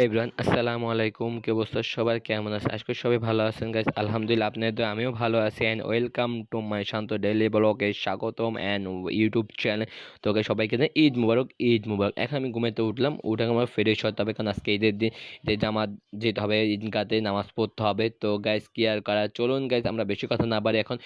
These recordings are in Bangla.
এভরিওয়ান আসসালামু আলাইকুম, কি অবস্থা সবার, কেমন আছে? আজকে সবাই ভালো আছেন গাইস, আলহামদুলিল্লাহ। আপনাদের তো আমিও ভালো আছি and welcome to my Shanto daily ব্লগে স্বাগতম এন্ড ইউটিউব চ্যানেল। তো গাইস সবাইকে ঈদ মুবারক, ঈদ মুবারক। এখন আমি ঘুমাইতে উঠলাম, উঠে আমার ফ্রেশ হতে হবে, কারণ আজকে ঈদের দিন, ঈদের জামাত যেতে হবে, ঈদগাতে নামাজ পড়তে হবে। তো গাইস কি আর করা, চলুন গাইস আমরা বেশি কথা না বাড়ি এখন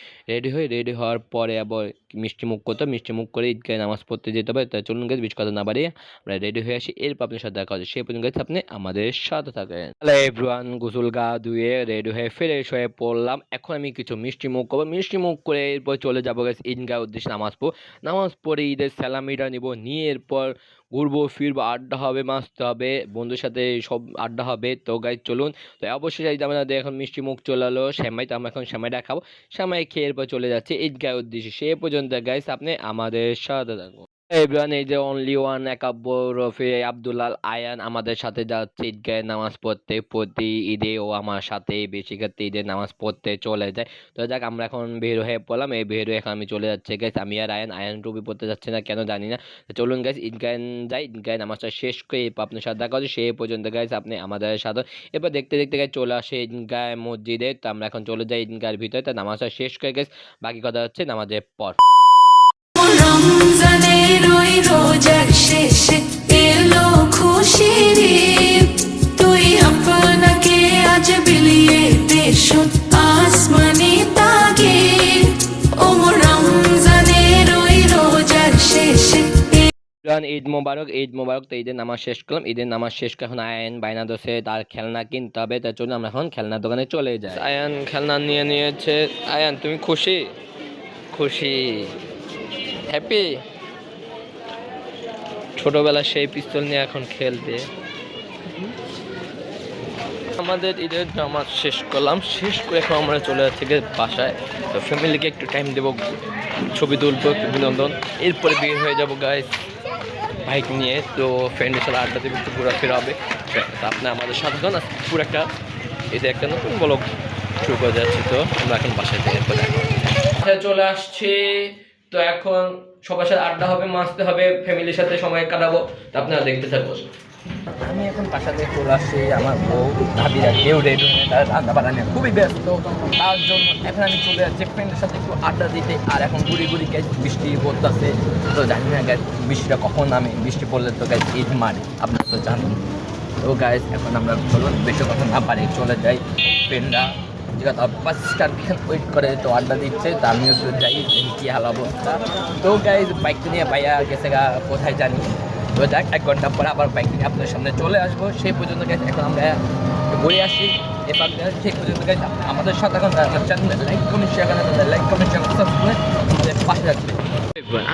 রেডি হওয়ার পরে আবার মিষ্টি মুখ করতে, মিষ্টি মুখ করে ঈদগায় নামাজ পড়তে যেতে হবে। তো চলুন গাইস বেশি কথা না বাড়িয়ে আমরা রেডি হয়ে আসি, এরপর আপনার সাথে দেখা হচ্ছে। সেই পর্যন্ত গাইস আপনি আমাদের সাথে থাকেন। হ্যালো এভরিওয়ান, গোসল গা ধুয়ে রেডি হয়ে ফ্রেশ হয়ে পড়লাম। এখন আমি কিছু মিষ্টি মুখ করবো, মিষ্টি মুখ করে এরপর চলে যাবো গাইস ঈদগাহ উদ্দেশ্যে নামাজ পড়ব। নামাজ পড়ে ঈদের সালামিটা নিব, নিয়ে এরপর ঘুরবো ফিরবো, আড্ডা হবে, মাসতে হবে, বন্ধুর সাথে সব আড্ডা হবে। তো গাইস চলুন, তো অবশ্যই যাই আমাদের এখন মিষ্টি মুখ চলে এলো শ্যামাই, তো আমরা এখন শ্যামাইটা খাবো। শ্যামাই খেয়ে এরপর চলে যাচ্ছে ঈদগাহ উদ্দেশ্যে। সে পর্যন্ত গাইস আপনি আমাদের সাথে থাকুন। এভরিওয়ান, এই যে অনলি ওয়ান একাব্বর রফি আব্দুল্লাল আয়ান আমাদের সাথে যাচ্ছে ঈদগাহে নামাজ পড়তে। প্রতি ঈদে ও আমার সাথে বেশি ক্ষেত্রে ঈদের নামাজ পড়তে চলে যায়। তো যাক আমরা এখন বের হয়ে পড়লাম, এই বের হয়ে এখন আমি চলে যাচ্ছে গাইস। আমি আর আয়ান টুপি পড়তে যাচ্ছে না কেন জানি না। তো চলুন গাইস ঈদগাহে যাই, ঈদগাহে নামাজটা শেষ করে এরপর আপনার সাথে দেখা হচ্ছে। সেই পর্যন্ত গাইস আপনি আমাদের সাথে। এরপর দেখতে দেখতে গাইস চলে আসে ঈদগাহ মসজিদে। তো আমরা এখন চলে যাই ঈদগাহের ভিতরে, তো নামাজটা শেষ করে গাইস বাকি কথা হচ্ছে নামাজের পর। রমজানের ওই রোজার শেষে এলো খুশির ঈদ, তুই আপনাকে আজ বিলিয়ে দেশ আসমানি তাগিদ। ওমর রমজানের ওই রোজার শেষে ঈদ মোবারক, ঈদ মোবারক। তো ঈদের নামাজ শেষ করলাম, ঈদের নামাজ শেষ করে এখন আয়ান বাইনা দোষে তার খেলনা কিনতে হবে। তার জন্য আমরা এখন খেলনার দোকানে চলে যাই। আয়ান খেলনা নিয়ে নিয়েছে। আয়ান তুমি খুশি? খুশি, হ্যাপি? ছোটবেলা সেই পিস্তল নিয়ে এখন খেলতে। আমাদের ঈদের নামাজ শেষ করলাম, শেষ করে এখন আমরা চলে যাচ্ছি বাসায়। তো ফ্যামিলিকে একটু টাইম দেবো, ছবি তুলবো, বিনোদন, এরপরে বের হয়ে যাবো গাইস বাইক নিয়ে। তো ফ্রেন্ডের সাথে আড্ডা দেবে, একটু ঘোরাফেরা হবে। তো আপনি আমাদের সাথে না পুরো একটা এটা একটা নতুন ব্লগ শুরু করে যাচ্ছি। তো আমরা এখন বাসায় যাই, এরপরে চলে আসছি। তো এখন সবার সাথে আড্ডা হবে, মাসতে হবে, ফ্যামিলির সাথে সময় কাটাবো। তো আপনারা দেখতে থাকুন। আমি এখন বাসাতে চলে আসছি, আমার বউ ভাবিরা কেউ রেডি হয়ে তার রান্না বান্না নিয়ে খুবই ব্যস্ত। তার জন্য এখন আমি চলে যাচ্ছি ফ্রেন্ডের সাথে একটু আড্ডা দিতে। আর এখন ঘুরি ঘুরি গ্যাস বৃষ্টি পড়তেছে, তো জানি না গ্যাস বৃষ্টিটা কখন নামে। বৃষ্টি পড়লে তো গ্যাস ঈদ মারে, আপনারা তো জানেন। তো গাইজ এখন আমরা চলুন বেশি কথা না পারে চলে যাই। ফ্রেন্ডরা যেটা পাঁচটার ওয়েট করে, তো আড্ডা দিচ্ছে, তো আমিও তো যাই, কি হাল অবস্থা। তো গাইজ বাইকটা নিয়ে পাইয়া গেছে গা কোথায় জানি। তো যাক 1 ঘন্টা পরে আবার বাইক নিয়ে আপনার সামনে চলে আসবো। সেই পর্যন্ত গেছে এখন আমরা ঘুরে আসি। এবার সেই পর্যন্ত গেছে আমাদের সাথে এখন চ্যানেল লাইক কমেন্ট শেয়ার করেন, লাইক কমেন্ট শেয়ার সাবস্ক্রাইব আমাদের পাশে রাখবে।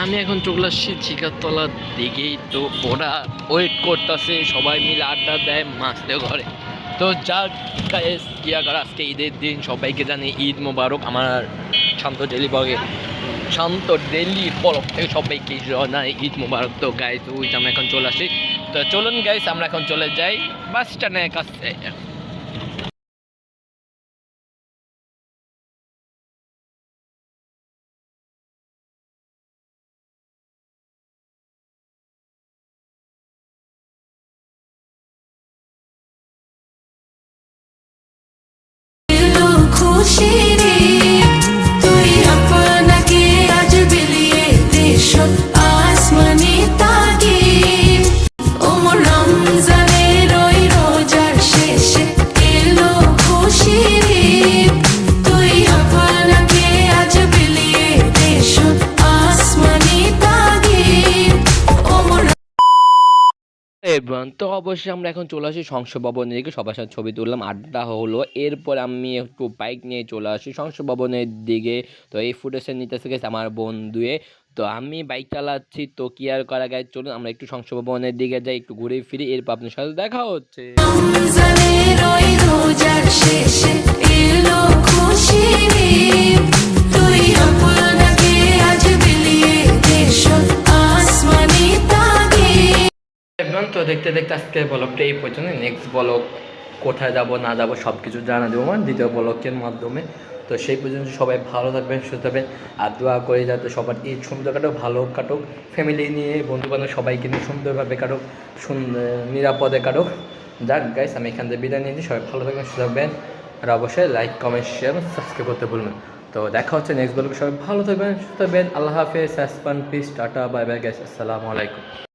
আমি এখন চলে আসছি চিকাতলার দিকেই। তো ওরা ওয়েট করতেছে, সবাই মিলে আড্ডা দেয় মাসতে ঘরে। তো যাক গাইস কি আর আজকে ঈদের দিন, সবাইকে জানি ঈদ মোবারক। আমার শান্ত ডেলি ব্লগে, শান্ত ডেলি ব্লগ থেকে সবাইকে জানাই ঈদ মোবারক। তো গাইস ওই আমরা এখন চলে আসি। তো চলুন গাইস আমরা এখন চলে যাই বাস স্ট্যান্ডের কাছে। এলো খুশির ঈদ, তুই আপনাকে আজ বিলিয়ে দেশ আসমানি তাগিদ। ওমর রমজানের ওই রোজার শেষে এলো খুশির ঈদ, তুই আপনাকে আজ বিলিয়ে দেশ আসমানি তাগিদ। ওমর এভরিওয়ান, তো অবশ্যই আমরা এখন চলে আসি সংসদ ভবনের দিকে, সবার সাথে ছবি তুললাম, আড্ডা হলো। এরপর আমি একটু বাইক নিয়ে চলে আসি সংসদ ভবনের দিকে। তো এই ফুটেজটা নিতেছে গেছে আমার বন্ধুয়ে। তো আমি বাইক চালাচ্ছি, তো কি আর করা গাইজ, চলুন আমরা একটু সংসদ ভবনের দিকে যাই, একটু ঘুরে ফিরি, এরপর আপনার সাথে দেখা হচ্ছে। রমজানের ওই রোজার শেষে এলো খুশির ঈদ, তুই আপনাকে আজ বিলিয়ে দেশ আসমানি তাগিদ। এভরিওয়ান, তো দেখতে দেখতে আজকে ব্লগটা এই পর্যন্ত। নেক্সট ব্লগ কোথায় যাব না যাব সব কিছু জানা দেবো আমার দ্বিতীয় ব্লগের মাধ্যমে। তো সেই পর্যন্ত সবাই ভালো থাকবেন, সুস্থ থাকবেন, আর দোয়া করে যাতে সবার ঈদ সুন্দর কাটুক, ভালো কাটুক, ফ্যামিলি নিয়ে বন্ধুবান্ধব সবাইকে নিয়ে সুন্দরভাবে কাটুক, নিরাপদে কাটুক। যাক গাইস, আমি এখান থেকে বিদায় নিয়েছি। সবাই ভালো থাকবেন, সুস্থ থাকবেন, আর অবশ্যই লাইক, কমেন্ট, শেয়ার, সাবস্ক্রাইব করতে ভুলবেন। তো দেখা হচ্ছে নেক্সট ব্লগে। সবাই ভালো থাকবেন, সুস্থ থাকবেন। আল্লাহ হাফেজ, সাসপান, peace, tata, bye bye guys, আসসালামু আলাইকুম।